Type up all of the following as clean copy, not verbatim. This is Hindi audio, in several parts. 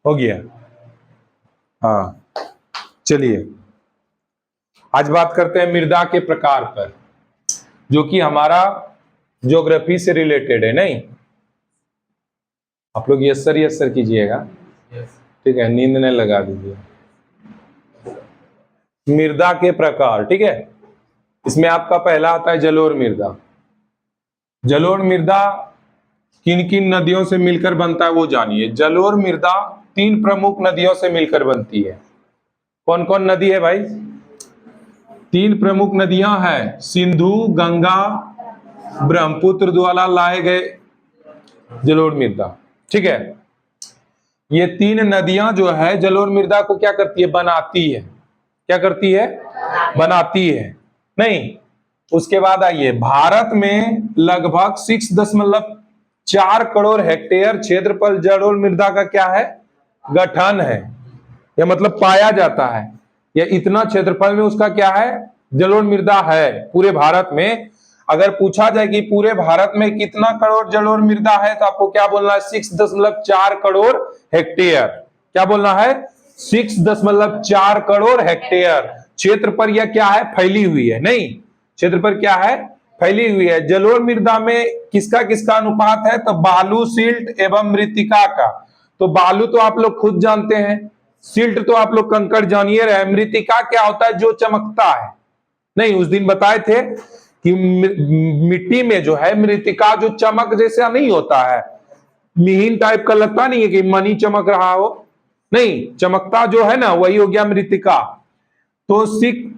हो गया। हाँ, चलिए आज बात करते हैं मृदा के प्रकार पर, जो कि हमारा ज्योग्राफी से रिलेटेड है। नहीं, आप लोग यस सर कीजिएगा, ठीक है, नींद ने लगा दीजिए। मृदा के प्रकार, ठीक है। इसमें आपका पहला आता है जलोढ़ मृदा। जलोढ़ मृदा किन किन नदियों से मिलकर बनता है वो जानिए। जलोढ़ मृदा 3 प्रमुख नदियों से मिलकर बनती है। कौन कौन नदी है भाई? 3 प्रमुख नदियां हैं, सिंधु, गंगा, ब्रह्मपुत्र द्वारा लाए गए जलोढ़ मृदा, ठीक है। ये 3 नदियां जो है जलोढ़ मृदा को क्या करती है? बनाती है। क्या करती है? बनाती है। नहीं, उसके बाद आइए, भारत में लगभग 6.4 करोड़ हेक्टेयर क्षेत्र पर जलोढ़ मृदा का क्या है? गठन है, या मतलब पाया जाता है। या इतना क्षेत्रफल में उसका क्या है? जलोढ़ मृदा है पूरे भारत में। अगर पूछा जाए कि पूरे भारत में कितना करोड़ जलोढ़ मृदा है, तो आपको क्या बोलना है? 6.4 करोड़ हेक्टेयर। क्या बोलना है? 6.4 करोड़ हेक्टेयर क्षेत्र पर यह क्या है? फैली हुई है। नहीं, क्षेत्र पर क्या है? फैली हुई है। जलोढ़ मृदा में किसका किसका अनुपात है? तो बालू, सिल्ट एवं मृत्तिका का। तो बालू तो आप लोग खुद जानते हैं, सिल्ट तो आप लोग कंकड़ जानिए रहे, मृत्तिका क्या होता है? जो चमकता है। नहीं, उस दिन बताए थे कि मिट्टी में जो है मृत्तिका जो चमक जैसा नहीं होता है, मिहीन टाइप का लगता नहीं है कि मनी चमक रहा हो, नहीं, चमकता जो है ना वही हो गया मृत्तिका। तो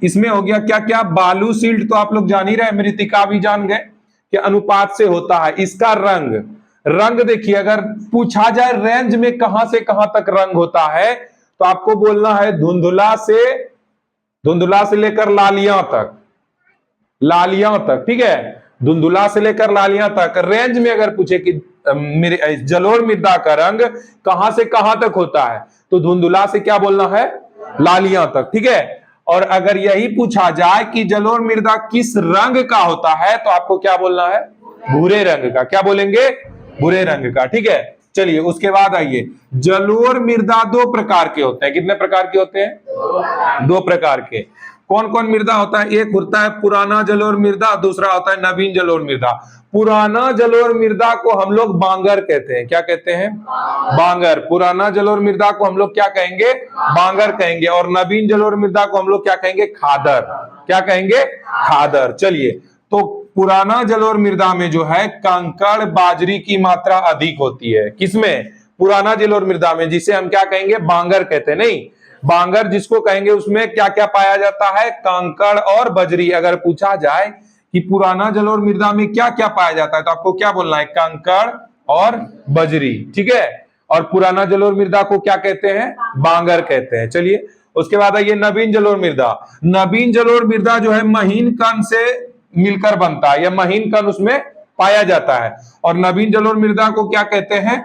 इसमें हो गया क्या क्या? बालू, सिल्ट तो आप लोग जान ही रहे, मृत्तिका भी जान गए कि अनुपात से होता है। इसका रंग, रंग देखिए, अगर पूछा जाए रेंज में कहां से कहां तक रंग होता है, तो आपको बोलना है धुंधुला से लेकर लालिया तक, लालिया तक, ठीक है। धुंधुला से लेकर लालिया तक रेंज में अगर पूछे कि जलोढ़ मृदा का रंग कहां से कहां तक होता है, तो धुंधुला से क्या बोलना है? लालिया तक, ठीक है। और अगर यही पूछा जाए कि जलोढ़ मृदा किस रंग का होता है, तो आपको क्या बोलना है? भूरे रंग का। क्या बोलेंगे? भूरे रंग का, ठीक है। चलिए उसके बाद आइए, जलोढ़ मृदा 2 प्रकार के होते हैं। कितने प्रकार के होते हैं? 2 प्रकार के। कौन कौन मृदा होता है? एक होता है पुराना जलोढ़ मृदा, दूसरा होता है नवीन जलोढ़ मृदा। पुराना जलोढ़ मृदा को हम लोग बांगर कहते हैं। क्या कहते हैं? बांगर। पुराना जलोढ़ मृदा को हम लोग क्या कहेंगे? बांगर कहेंगे। और नवीन जलोढ़ मृदा को हम लोग क्या कहेंगे? खादर। क्या कहेंगे? खादर। चलिए, तो पुराना जलोढ़ मृदा में जो है कंकड़, बाजरी की मात्रा अधिक होती है। किसमें? पुराना जलोढ़ मृदा में, जिसे हम क्या कहेंगे? बांगर कहते हैं। नहीं, बांगर जिसको कहेंगे उसमें क्या क्या पाया जाता है? कंकड़ और बजरी। अगर पूछा जाए कि पुराना जलोढ़ मृदा में क्या क्या पाया जाता है, तो आपको क्या बोलना है? कंकड़ और बजरी, ठीक है। और पुराना जलोढ़ मृदा को क्या कहते हैं? बांगर कहते हैं। चलिए उसके बाद आइए नवीन जलोढ़ मृदा। नवीन जलोढ़ मृदा जो है महीन कण से मिलकर बनता है, या महीन कण उसमें पाया जाता है। और नवीन जलोढ़ मृदा को क्या कहते हैं?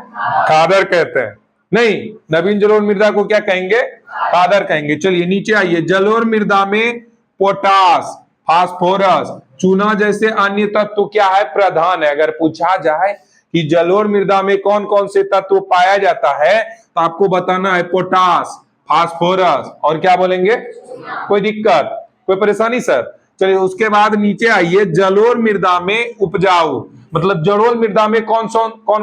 खादर कहते हैं। नहीं, नवीन जलोढ़ मृदा को क्या कहेंगे? खादर कहेंगे। चलिए नीचे आइए, जलोढ़ मृदा में पोटास, फास्फोरस, चूना जैसे अन्य तत्व क्या है? प्रधान है। अगर पूछा जाए कि जलोढ़ मृदा में कौन कौन से तत्व पाया जाता है, तो आपको बताना है पोटास, फास्फोरस और क्या बोलेंगे? कोई दिक्कत, कोई परेशानी सर? चलिए उसके बाद नीचे आइए, जलोढ़ मृदा में उपजाऊ, मतलब जलोढ़ मृदा में कौन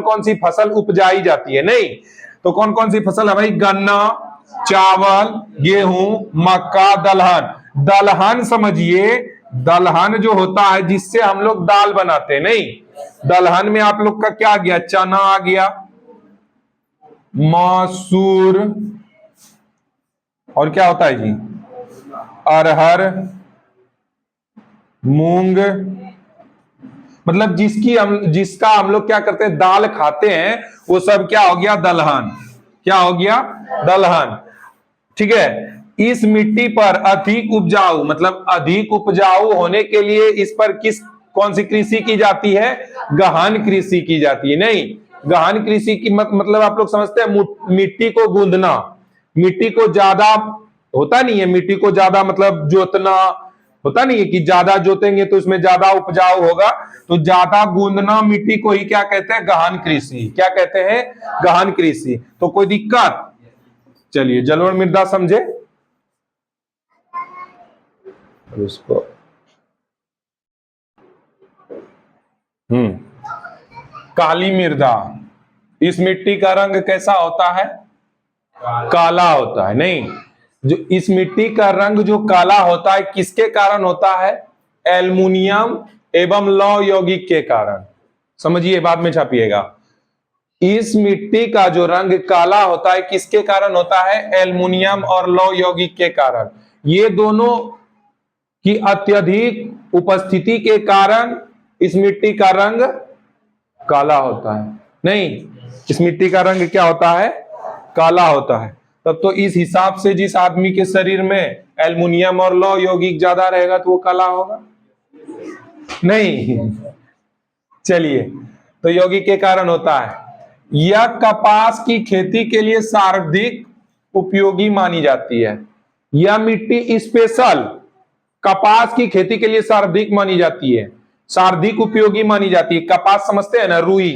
कौन सी फसल उपजाई जाती है। नहीं, तो कौन कौन सी फसल है भाई? गन्ना, चावल, गेहूं, मक्का, दलहन। दलहन समझिए, दलहन जो होता है जिससे हम लोग दाल बनाते हैं। नहीं, दलहन में आप लोग का क्या आ गया? चना आ गया, मसूर, और क्या होता है जी? अरहर, मूंग, मतलब जिसका हम लोग क्या करते हैं? दाल खाते हैं, वो सब क्या हो गया? दलहन। क्या हो गया? दलहन, ठीक है। इस मिट्टी पर अधिक उपजाऊ, मतलब अधिक उपजाऊ होने के लिए इस पर कौन सी कृषि की जाती है? गहन कृषि की जाती है। नहीं, गहन कृषि की मतलब आप लोग समझते हैं मिट्टी को गूंदना। मिट्टी को ज्यादा होता नहीं है, मिट्टी को ज्यादा मतलब जोतना होता नहीं है कि ज्यादा जोतेंगे तो उसमें ज्यादा उपजाऊ होगा। तो ज्यादा गूंदना मिट्टी को ही क्या कहते हैं? गहन कृषि। क्या कहते हैं? गहन कृषि। तो कोई दिक्कत? चलिए जलोढ़ मृदा समझे। उसको काली मृदा, इस मिट्टी का रंग कैसा होता है? काला होता है। नहीं, जो इस मिट्टी का रंग जो काला होता है किसके कारण होता है? एल्युमिनियम एवं लौह यौगिक के कारण। समझिए, बाद में छापिएगा। इस मिट्टी का जो रंग काला होता है किसके कारण होता है? एल्युमिनियम और लौह यौगिक के कारण। ये दोनों की अत्यधिक उपस्थिति के कारण इस मिट्टी का रंग काला होता है। नहीं, इस मिट्टी का रंग क्या होता है? काला होता है। तब तो इस हिसाब से जिस आदमी के शरीर में एल्युमिनियम और लौह यौगिक ज्यादा रहेगा तो वो काला होगा? नहीं। चलिए, तो यौगिक के कारण होता है। यह कपास की खेती के लिए सर्वाधिक उपयोगी मानी जाती है। यह मिट्टी स्पेशल कपास की खेती के लिए सर्वाधिक मानी जाती है, सर्वाधिक उपयोगी मानी जाती है। कपास समझते हैं ना, रुई,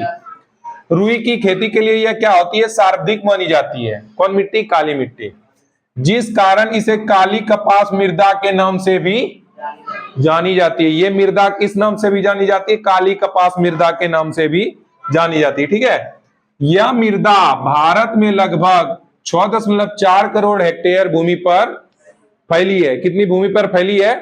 रुई की खेती के लिए यह क्या होती है? सर्वाधिक मानी जाती है। कौन मिट्टी? काली मिट्टी, जिस कारण इसे काली कपास मृदा के नाम से भी जानी जाती है। ये मृदा किस नाम से भी जानी जाती है? काली कपास मृदा के नाम से भी जानी जाती है। ठीक है, यह मृदा भारत में लगभग 6.4 करोड़ हेक्टेयर भूमि पर फैली है। कितनी भूमि पर फैली है?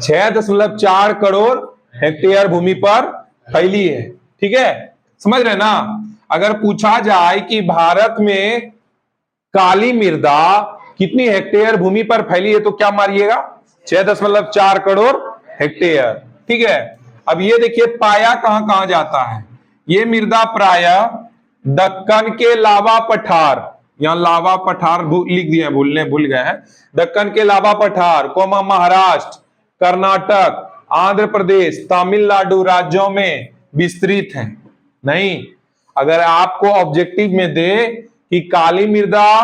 6.4 करोड़ हेक्टेयर भूमि पर फैली है। ठीक है, समझ रहे ना। अगर पूछा जाए कि भारत में काली मृदा कितनी हेक्टेयर भूमि पर फैली है तो क्या मारिएगा? 6.4 करोड़ हेक्टेयर। ठीक है, अब ये देखिए पाया कहां कहां जाता है। ये मृदा प्रायः दक्कन के लावा पठार, यहां लावा पठार लिख दिए, भूल गए हैं। दक्कन के लावा पठार कोमा महाराष्ट्र, कर्नाटक, आंध्र प्रदेश, तमिलनाडु राज्यों में विस्तृत है। नहीं, अगर आपको ऑब्जेक्टिव में दे कि काली मृदा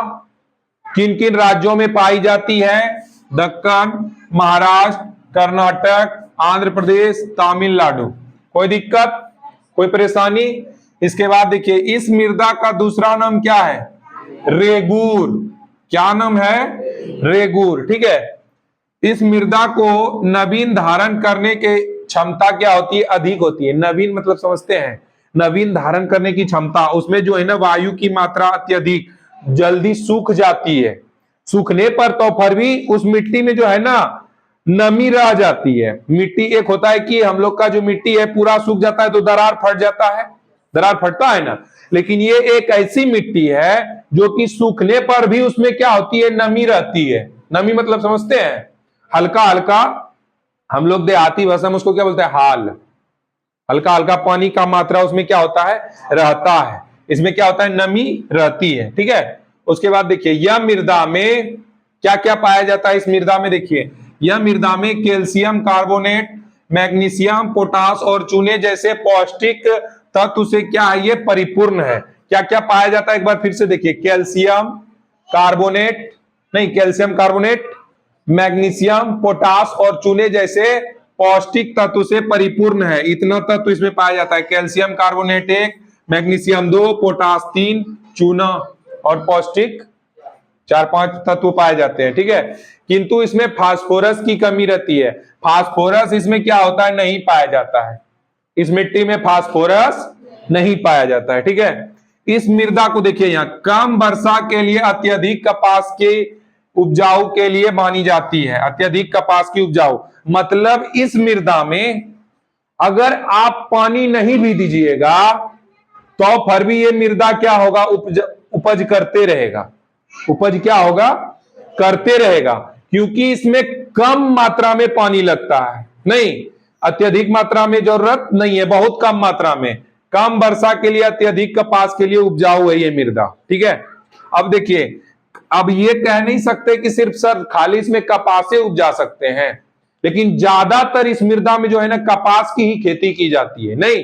किन किन राज्यों में पाई जाती है? दक्कन, महाराष्ट्र, कर्नाटक, आंध्र प्रदेश, तमिलनाडु। कोई दिक्कत, कोई परेशानी? इसके बाद देखिए, इस मृदा का दूसरा नाम क्या है? रेगूर। क्या नाम है? रेगूर। ठीक है, इस मृदा को नवीन धारण करने के क्षमता क्या होती है? अधिक होती है। नवीन मतलब समझते हैं, नवीन धारण करने की क्षमता, उसमें जो है ना वायु की मात्रा अत्यधिक, जल्दी सूख जाती है। सूखने पर तो फिर भी उस मिट्टी में जो है ना नमी रह जाती है। मिट्टी एक होता है कि हम लोग का जो मिट्टी है पूरा सूख जाता है तो दरार फट जाता है, दरार फटता है ना। लेकिन ये एक ऐसी मिट्टी है जो कि सूखने पर भी उसमें क्या होती है? नमी रहती है। नमी मतलब समझते हैं, हल्का हल्का, हम लोग देहाती भाषा में उसको क्या बोलते हैं? हाल। हल्का हल्का पानी का मात्रा उसमें क्या होता है? रहता है। इसमें क्या होता है? नमी रहती है। ठीक है, उसके बाद देखिए, यह मृदा में क्या क्या पाया जाता है? इस मृदा में देखिए, यह मृदा में कैल्शियम कार्बोनेट, मैग्नीशियम, पोटास और चूने जैसे पौष्टिक तत्व से क्या है? ये परिपूर्ण है। क्या क्या पाया जाता है? एक बार फिर से देखिए, कैल्शियम कार्बोनेट, नहीं, कैल्शियम कार्बोनेट, मैग्नीशियम, पोटास और चूने जैसे पौष्टिक तत्व से परिपूर्ण है। इतना तत्व इसमें पाया जाता है। कैल्शियम कार्बोनेट 1, मैग्नीशियम 2, पोटास 3, चूना और पौष्टिक 4-5 तत्व पाए जाते हैं। ठीक है, किंतु इसमें फास्फोरस की कमी रहती है। फास्फोरस इसमें क्या होता है? नहीं पाया जाता है। इस मिट्टी में फास्फोरस नहीं पाया जाता है। ठीक है, इस मृदा को देखिए, यहां कम वर्षा के लिए अत्यधिक कपास के उपजाऊ के लिए मानी जाती है। अत्यधिक कपास की उपजाऊ मतलब इस मृदा में अगर आप पानी नहीं भी दीजिएगा तो फिर भी ये मृदा क्या होगा? उपज करते रहेगा। उपज क्या होगा? करते रहेगा, क्योंकि इसमें कम मात्रा में पानी लगता है। नहीं, अत्यधिक मात्रा में जरूरत नहीं है, बहुत कम मात्रा में, कम वर्षा के लिए अत्यधिक कपास के लिए उपजाऊ है ये मृदा। ठीक है, अब देखिए, अब ये कह नहीं सकते कि सिर्फ सर खाली इसमें कपासे उपजा सकते हैं, लेकिन ज्यादातर इस मृदा में जो है ना कपास की ही खेती की जाती है। नहीं,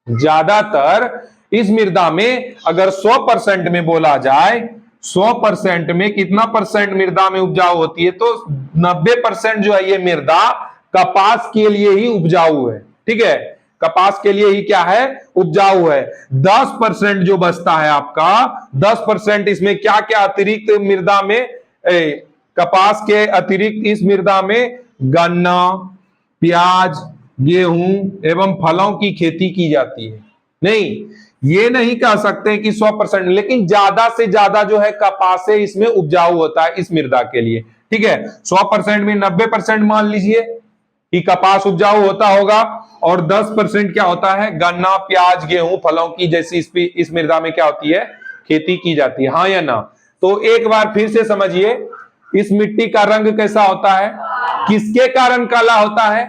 ज्यादातर इस मृदा में अगर 100% में बोला जाए, 100% में कितना परसेंट मृदा में उपजाऊ होती है? तो 90% जो है ये मृदा कपास के लिए ही उपजाऊ है। ठीक है, कपास के लिए ही क्या है, उपजाऊ है। 10% जो बचता है आपका, 10% इसमें क्या क्या अतिरिक्त मृदा में, कपास के अतिरिक्त इस मृदा में गन्ना, प्याज, गेहूं एवं फलों की खेती की जाती है। नहीं, ये नहीं कह सकते कि 100%, लेकिन ज्यादा से ज्यादा जो है कपास से इसमें उपजाऊ होता है इस मृदा के लिए। ठीक है, 100% में 90% मान लीजिए कि कपास उपजाऊ होता होगा, और 10% क्या होता है, गन्ना, प्याज, गेहूं, फलों की जैसी इस मृदा में क्या होती है, खेती की जाती है। हाँ या ना? तो एक बार फिर से समझिए, इस मिट्टी का रंग कैसा होता है, किसके कारण काला होता है,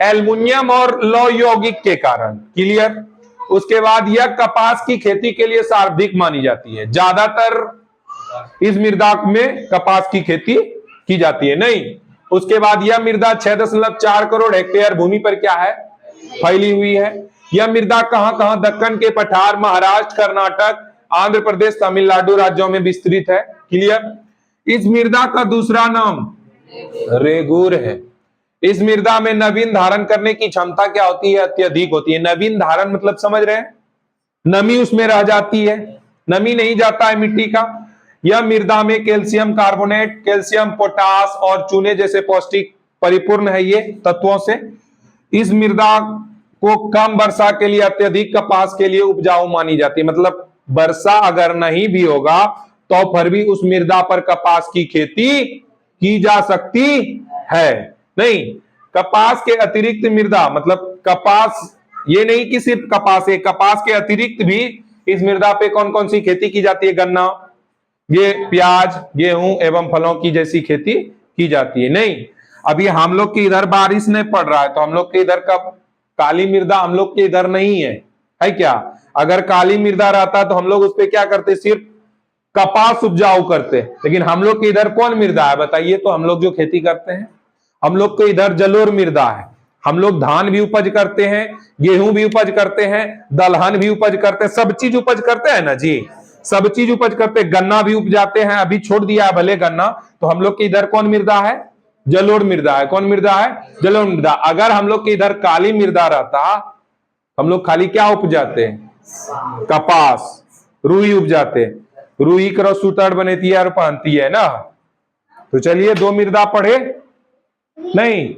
एल्युमिनियम और लौह यौगिक के कारण। क्लियर? उसके बाद यह कपास की खेती के लिए सर्वाधिक मानी जाती है, ज्यादातर इस मृदा में कपास की खेती की जाती है। नहीं, उसके बाद यह मृदा 6.4 करोड़ हेक्टेयर भूमि पर क्या है, फैली हुई है। यह मृदा कहां कहां, दक्कन के पठार, महाराष्ट्र, कर्नाटक, आंध्र प्रदेश, तमिलनाडु राज्यों में विस्तृत है। क्लियर? इस मृदा का दूसरा नाम रेगूर है। इस मृदा में नवीन धारण करने की क्षमता क्या होती है, अत्यधिक होती है। नवीन धारण मतलब समझ रहे हैं, नमी उसमें रह जाती है, नमी नहीं जाता है मिट्टी का। यह मृदा में कैल्शियम कार्बोनेट, कैल्शियम, पोटास और चूने जैसे पौष्टिक परिपूर्ण है ये तत्वों से। इस मृदा को कम वर्षा के लिए, अत्यधिक कपास के लिए उपजाऊ मानी जाती है। मतलब वर्षा अगर नहीं भी होगा तो फिर भी उस मृदा पर कपास की खेती की जा सकती है। नहीं, कपास के अतिरिक्त मृदा, मतलब कपास, ये नहीं कि सिर्फ कपास है, कपास के अतिरिक्त भी इस मृदा पे कौन कौन सी खेती की जाती है, गन्ना, ये प्याज, गेहूं एवं फलों की जैसी खेती की जाती है। नहीं, अभी हम लोग के इधर बारिश नहीं पड़ रहा है, तो हम लोग के इधर का काली मृदा हम लोग के इधर नहीं है क्या? अगर काली मृदा रहता तो हम लोग उस पर क्या करते, सिर्फ कपास उपजाऊ करते। लेकिन हम लोग के इधर कौन मृदा है बताइए? तो हम लोग जो खेती करते हैं, हम लोग को इधर जलोढ़ मृदा है। हम लोग धान भी उपज करते हैं, गेहूं भी उपज करते हैं, दलहन भी उपज करते हैं, सब चीज उपज करते हैं ना जी, सब चीज उपज करते हैं। गन्ना भी उपजाते हैं, अभी छोड़ दिया है भले गन्ना। तो हम लोग के इधर कौन मृदा है, जलोढ़ मृदा है। कौन मृदा है, जलोढ़ मृदा। अगर हम लोग के इधर काली मृदा रहता, हम लोग खाली क्या उपजाते हैं, कपास, रुई उपजाते। रुई करो सूतर बनेती है और पहनती है ना। तो चलिए, 2 मृदा पढ़े नहीं,